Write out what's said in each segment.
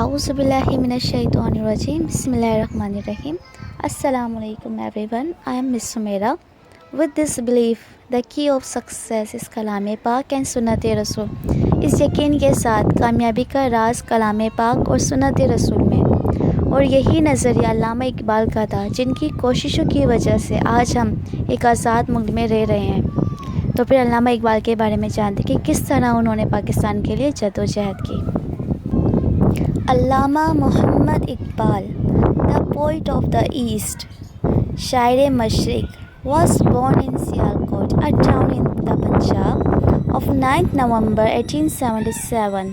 Auzubillahiminash-shaytanir-rajim. Bismillahir-rahmanir-rahim. Assalamualaikum everyone. I am Miss Sumaira. With this belief, the key of success is कलाम पाक and सुन्नत रसूल। इस यकीन के साथ कामयाबी का राज कलाम पाक और सुन्नत रसूल में, और यही नज़रिया अल्लामा इकबाल का था, जिनकी कोशिशों की वजह से आज हम एक आज़ाद मुल्क में रह रहे हैं। तो फिर अल्लामा इकबाल के बारे में जानते कि किस तरह उन्होंने पाकिस्तान के लिए जद्दोजहद की। Allama Mohammad Iqbal, the poet of the East, शायर मशरिक, was born in Sialkot, a town in the Punjab, of 9th November 1877.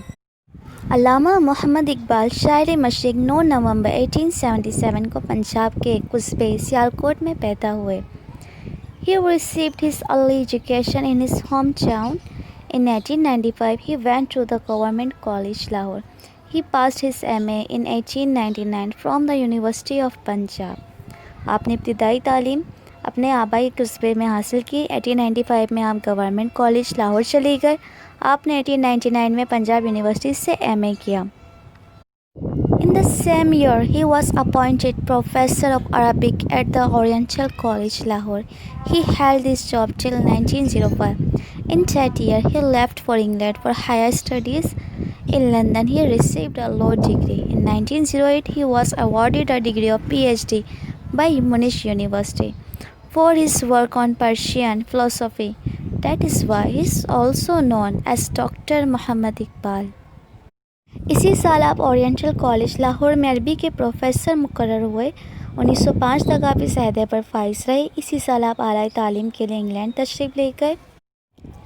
अल्लामा मोहम्मद इकबाल शायर मशरिक 9 नवंबर 1877 को पंजाब के कस्बे सियालकोट में पैदा हुए। He received his early education in his hometown. In 1895, he went to the Government College, Lahore. He passed his MA in 1899 from the University of Punjab. आपने इब्तिदाई तालीम अपने आबाई कस्बे में हासिल की। 1895 में आप गवर्नमेंट कॉलेज लाहौर चले गए। आपने 1899 में पंजाब यूनिवर्सिटी से MA किया। In the same year, he was appointed professor of Arabic at the Oriental College, Lahore. He held this job till 1905. In that year, he left for England for higher studies. In London, he received a law degree. In 1908, he was awarded a degree of PhD by Munich University for his work on Persian philosophy. That is why he is also known as Dr. Muhammad Iqbal. इसी साल आप oriental college Lahore में अरबी के professor मुकर्रर हुए। 1905 तक आप इस अहदे पर फाइज रहे। इसी साल आप आला तालीम के लिए इंग्लैंड तशरीफ़ ले गए।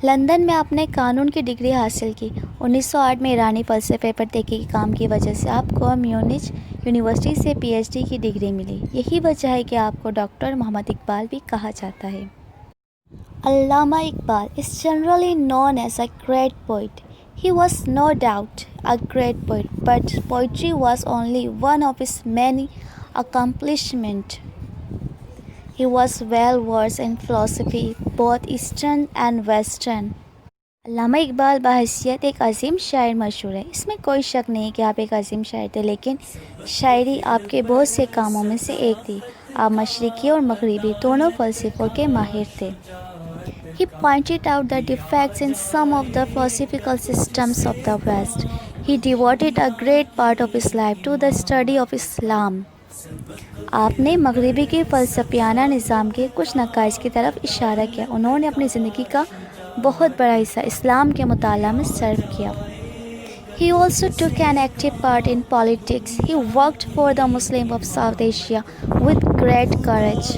लंदन में आपने कानून की डिग्री हासिल की। 1908 में ईरानी फ़लसफ़े पर तहक़ीक़ी काम की वजह से आपको म्यूनिच यूनिवर्सिटी से PhD की डिग्री मिली। यही वजह है कि आपको डॉक्टर मोहम्मद इकबाल भी कहा जाता है। अल्लामा Iqbal is generally known as a great poet. He was no doubt a great poet, but poetry was only one of his many accomplishments. He was well versed in philosophy, both Eastern and Western. अल्लामा इकबाल बहैसियत एक अजीम शायर मशहूर है। इसमें कोई शक नहीं कि आप एक अजीम शायर थे, लेकिन शायरी आपके बहुत से कामों में से एक थी। आप मशरिकी और मगरिबी दोनों फ़लसफ़ों के माहिर थे। He pointed out the defects in some of the philosophical systems of the West. He devoted a great part of his life to the study of Islam. आपने मगरिबी के फ़लसफ़ियाना निज़ाम के कुछ नकाइज़ की तरफ इशारा किया। उन्होंने अपनी ज़िंदगी का बहुत बड़ा हिस्सा इस्लाम के मुताला में सर्व किया। He also took an active part in politics. He worked for the Muslims of South Asia with great courage.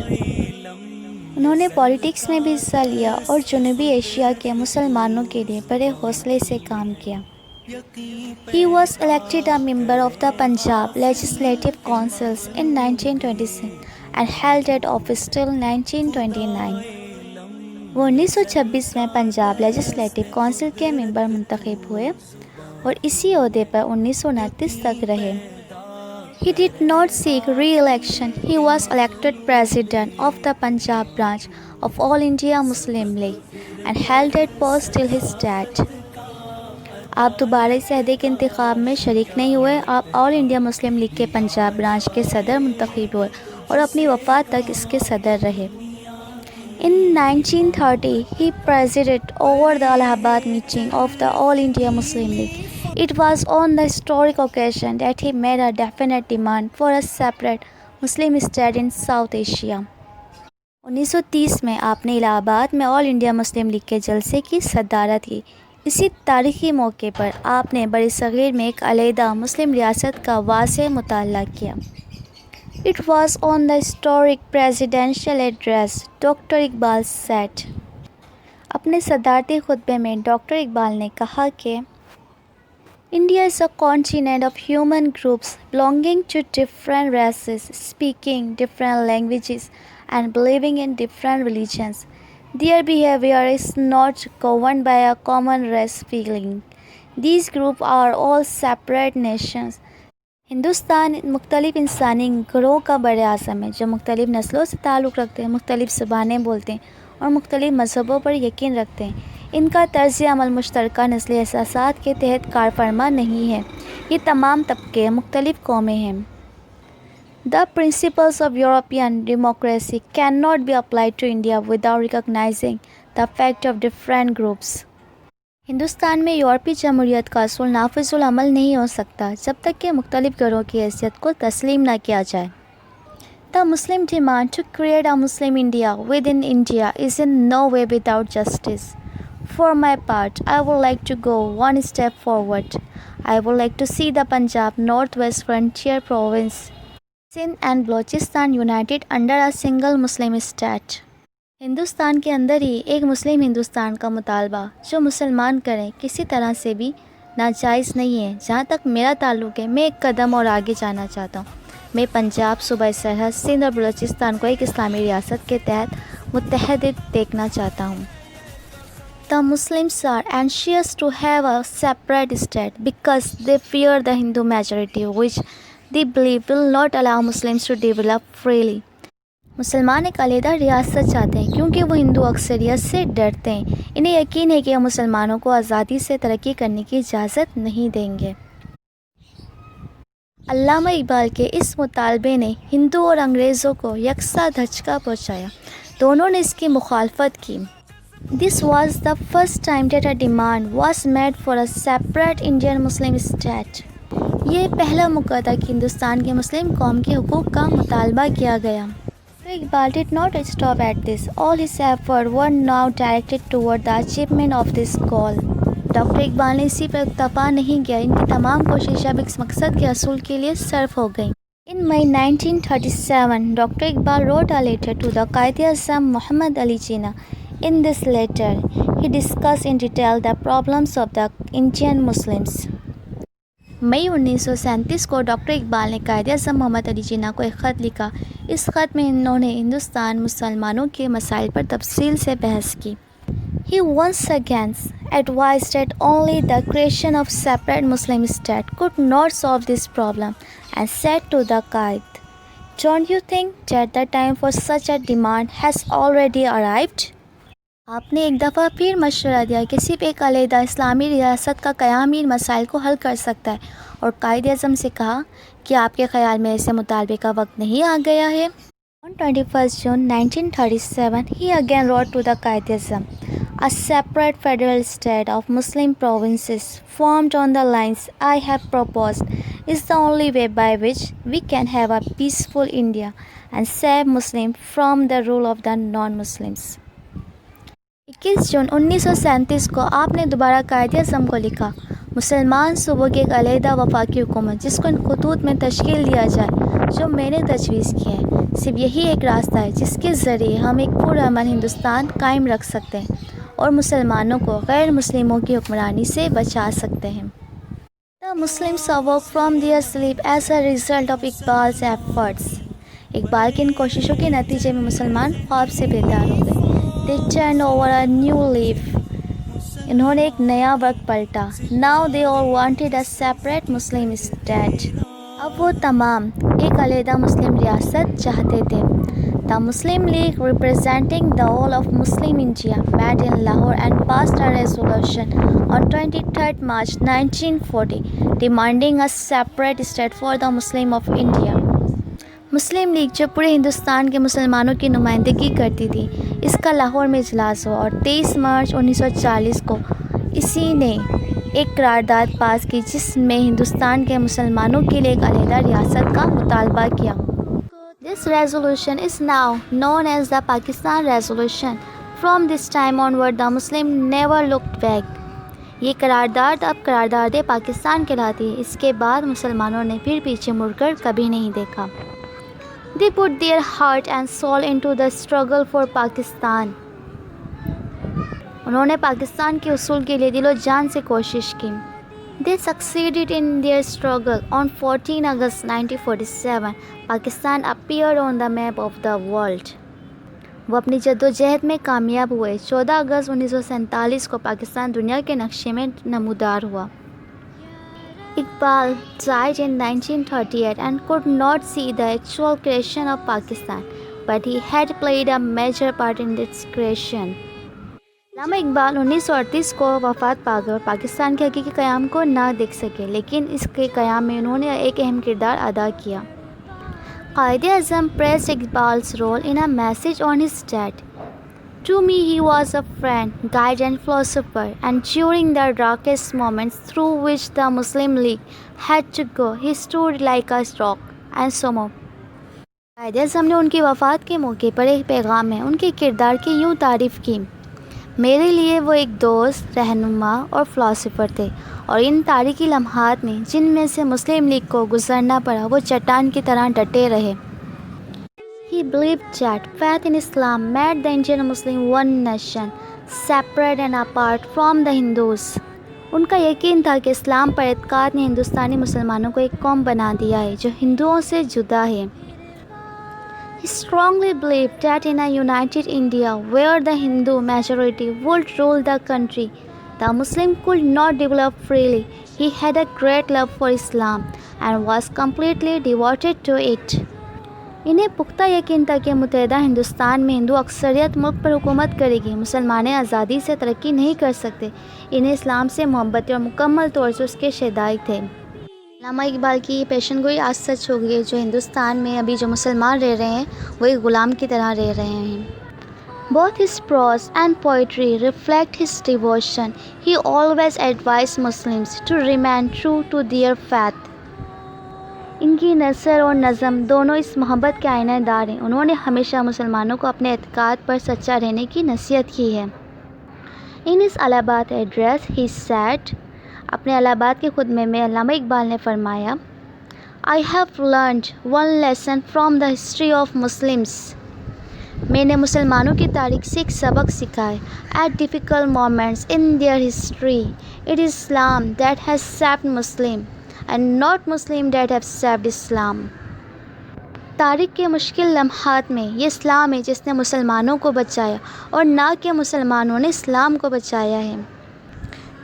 उन्होंने पॉलिटिक्स में भी हिस्सा लिया और जनूबी एशिया के मुसलमानों के लिए बड़े हौसले से काम किया। He was elected a member of the Punjab Legislative Councils in 1926 and held that office till 1929. वो 1926 में पंजाब लेजिस्लेटिव काउंसिल के मेंबर मुंतखब हुए और इसी ओहदे पर 1929 तक रहे। He did not seek re-election. He was elected president of the Punjab branch of All India Muslim League and held that post till his death. आप दोबारा इस अहदे के इंतखाब में शरीक नहीं हुए। आप ऑल इंडिया मुस्लिम लीग के पंजाब ब्रांच के सदर मुंतखब हुए और अपनी वफ़ात तक इसके सदर रहे। In 1930, he presided over the Allahabad meeting of the All India Muslim League. It was on the historic occasion that he made a definite demand for a separate Muslim state in South Asia. 1930 में आपने इलाहाबाद में all India Muslim league के जलसे की सदारत की। इसी तारीख़ी मौके पर आपने बड़ी सग़ीर में एक अलहदा मुस्लिम रियासत का वाज़ेह मुताला किया। It was on the historic presidential address, Dr. Iqbal said. अपने सदारती खुतबे में डॉक्टर इकबाल ने कहा कि India is a continent of human groups belonging to different races, speaking different languages, and believing in different religions. Their behavior is not governed by a common race feeling. These groups are all separate nations. Hindustan मुख्तलिफ़ इंसानी ग्रोह का बड़े आज़म है जो मुख्तलिफ़ नस्लों से ताल्लुक़ रखते हैं, मुख्तलिफ़ ज़बानें बोलते हैं और मुख्तलिफ़ मज़हबों पर यकीन रखते हैं। इनका तर्ज़ अमल मुश्तरका नस्ली एहसासात के तहत कारफरमा नहीं है। ये तमाम तबके मुख्तलिफ कौमें हैं। The principles of European democracy cannot be applied to India without recognizing the fact of different groups. Hindustan में यूरोपीय जमहूरियत का असूल नाफिजुल अमल नहीं हो सकता जब तक कि मुख्तलिफ गिरोह की हैसियत को तस्लीम न किया जाए। The Muslim demand to create a Muslim India within India is in no way without justice. For my part, I would like to go one step forward. I would like to see the Punjab Northwest Frontier Province, Sindh and Balochistan united under a single Muslim state. Hindustan के अंदर ही एक मुस्लिम हिंदुस्तान का मुतालबा जो मुसलमान करें किसी तरह से भी नाजायज़ नहीं है। जहाँ तक मेरा ताल्लुक़ है, मैं एक कदम और आगे जाना चाहता हूँ। मैं पंजाब, सूबाई सरहद, सिंध और बलूचिस्तान को एक इस्लामी रियासत के तहत मुत्तहद देखना चाहता हूँ। The Muslims are anxious to have a separate state because they fear the Hindu majority, which they believe will not allow Muslims to develop freely. मुसलमान एक अलहदा रियासत चाहते हैं क्योंकि वो हिंदू अक्सरियत से डरते हैं। इन्हें यकीन है कि मुसलमानों को आज़ादी से तरक्की करने की इजाज़त नहीं देंगे। अल्लामा इकबाल के इस मुतालबे ने हिंदू और अंग्रेज़ों को यकसा धचका पहुँचाया। दोनों ने इसकी मुखालफत की। This was the first time that a demand was made for a separate Indian Muslim state. ये पहला मौका था कि हिंदुस्तान के मुस्लिम कौम के हुकूक़ का मुतालबा किया गया। Iqbal did not stop at this. All his efforts were now directed toward the achievement of this goal. Doctor Iqbal ने इसी पर इक्तफा नहीं किया। इनकी तमाम कोशिशें अब इस मकसद के असूल के लिए सर्फ हो गईं। In May 1937, Dr. Iqbal wrote a letter to the Quaid-e-Azam Muhammad Ali Jinnah. In this letter, he discussed in detail the problems of the Indian Muslims. मई 1937 को डॉक्टर इकबाल ने कायद-ए-आज़म मोहम्मद अली जिन्ना को एक ख़त लिखा। इस ख़त में इन्होंने हिंदुस्तान मुसलमानों के मसाइल पर तफसील से बहस की। He once again advised that only the creation of separate Muslim state could not solve this problem and said to the Qaid, "Don't you think that the time for such a demand has already arrived?" आपने एक दफ़ा फिर मशवरा दिया कि सिर्फ एक अलहदा इस्लामी रियासत का क़याम इन मसाइल को हल कर सकता है और कायद-ए-आज़म से कहा कि आपके ख़याल में ऐसे मुतालबे का वक्त नहीं आ गया है। On 21 June 1937, he again wrote to the Quaid-e-Azam, "A separate federal state of Muslim provinces formed on the lines I have proposed is the only way by which we can have a peaceful India and save Muslims from the rule of the non-Muslims." 21 जून 1937 को आपने दोबारा कायद-ए-आज़म को लिखा, मुसलमान सूबों की एक अलहदा वफाकी हुकूमत जिसको इन खतूत में तश्कील दिया जाए जो मैंने तजवीज़ किया है, सिर्फ यही एक रास्ता है जिसके ज़रिए हम एक पुरअमन हिंदुस्तान कायम रख सकते हैं और मुसलमानों को गैर मुस्लिमों की हुक्मरानी से बचा सकते हैं। The Muslims awoke from their sleep as a result of Iqbal's efforts. Iqbal की इन कोशिशों के नतीजे में मुसलमान ख्वाब से बेदार हो गए। They turned over a new leaf. इन्होंने एक नया वक्त पलटा। Now they all wanted a separate Muslim state. अब वो तमाम एक अलहदा मुस्लिम रियासत चाहते थे। The Muslim League, representing the whole of Muslim India, met in Lahore and passed a resolution on 23rd March 1940 demanding a separate state for the Muslim of India. Muslim league जो पूरे हिंदुस्तान के मुसलमानों की नुमाइंदगी करती थी, इसका लाहौर में इजलास हुआ और 23 मार्च 1940 को इसी ने एक करारदाद पास की जिसमें हिंदुस्तान के मुसलमानों के लिए एक अलहदा रियासत का मुतालबा किया। This resolution is now known as the Pakistan Resolution. From this time onward, the Muslim never looked back. ये करारदाद अब करारदाद पाकिस्तान कहलाती है। इसके बाद मुसलमानों ने फिर पीछे मुड़कर कभी नहीं देखा। They put their heart and soul into the struggle for Pakistan. उन्होंने पाकिस्तान के उसूल के लिए दिलो जान से कोशिश की। They succeeded in their struggle. On 14 August 1947, Pakistan appeared on the map of the world. वो अपनी जद्दोजहद में कामयाब हुए। 14 अगस्त 1947 को पाकिस्तान दुनिया के नक्शे में नमूदार हुआ। Iqbal died in 1938 and could not see the actual creation of Pakistan, but he had played a major part in its creation. अल्लामा इकबाल 1938 को वफ़ात पा गए और पाकिस्तान के हकीकी क़याम को ना देख सके, लेकिन इसके क़याम में उन्होंने एक अहम किरदार अदा किया। Quaid-e-Azam praised Iqbal's role in a message on his death. To me, he was a friend, guide and philosopher, and during the darkest moments through which the Muslim League had to go, he stood like a rock and so more. Quaid-e-Azam ने उनकी वफ़ात के मौके पर एक पैगाम में उनके किरदार की यूँ तारीफ़ की। मेरे लिए वो एक दोस्त, रहनुमा और फ़िलासफ़र थे, और इन तारीकी लम्हात में जिनमें से मुस्लिम लीग को गुजरना पड़ा, वो चट्टान की तरह डटे रहे। He believed that faith in Islam made the Indian Muslim one nation, separate and apart from the Hindus. उनका यकीन था कि इस्लाम पर एतकाद ने हिंदुस्तानी मुसलमानों को एक कौम बना दिया है जो हिंदुओं से जुदा है। He strongly believed that in a united India where the Hindu majority would rule the country, the Muslim could not develop freely. He had a great love for Islam and was completely devoted to it. इन्हें पुख्ता यकीन था कि मुत्तहिदा हिंदुस्तान में हिंदू अक्सरियत मुल्क पर हुकूमत करेगी। मुसलमान आज़ादी से तरक्की नहीं कर सकते। इन्हें इस्लाम से मोहब्बत और मुकम्मल तौर से उसके शहदाई थे। अल्लामा इकबाल की ये पेशन गोई आज सच हो गई है। जो हिंदुस्तान में अभी जो मुसलमान रह रहे हैं वो एक ग़ुलाम की तरह रह रहे हैं। Both his prose and poetry reflect his devotion. He always advised Muslims to remain true to their faith. इनकी नसर और नज़म दोनों इस मोहब्बत के आईनेदार हैं। उन्होंने हमेशा मुसलमानों को अपने एतकाद पर सच्चा रहने की नसीहत की है। इन इस अलाहाबाद एड्रेस ही सेड, अपने अलाहाबाद के खुतबे में अल्लामा इकबाल ने फरमाया, I have learned one lesson from the history of Muslims. मैंने मुसलमानों की तारीख से एक सबक सीखा है। At difficult moments in their history it is Islam that has saved Muslim and not Muslim that have saved Islam. तारीख़ के मुश्किल लम्हात में ये इस्लाम है जिसने मुसलमानों को बचाया और ना कि मुसलमानों ने इस्लाम को बचाया है।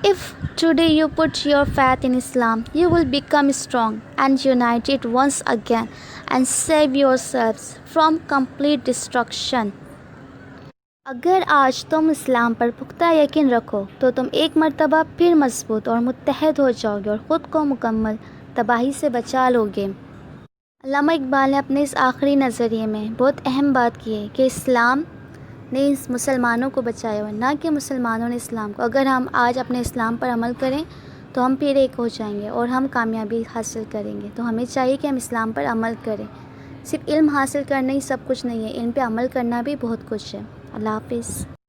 If today you put your faith in Islam, you will become strong and united once again and save yourselves from complete destruction. अगर आज तुम इस्लाम पर पुख्ता यकीन रखो तो तुम एक मर्तबा फिर मजबूत और मुत्तहद हो जाओगे और ख़ुद को मुकम्मल तबाही से बचा लोगे। अल्लामा इकबाल ने अपने इस आखिरी नज़रिए में बहुत अहम बात की है कि इस्लाम ने इस मुसलमानों को बचाया हुआ, ना कि मुसलमानों ने इस्लाम को। अगर हम आज अपने इस्लाम पर अमल करें तो हम फिर एक हो जाएंगे और हम कामयाबी हासिल करेंगे। तो हमें चाहिए कि हम इस्लाम पर अमल करें। सिर्फ इल्म हासिल करना ही सब कुछ नहीं है, इन पे अमल करना भी बहुत कुछ है। अल्लाह हाफ़िज़।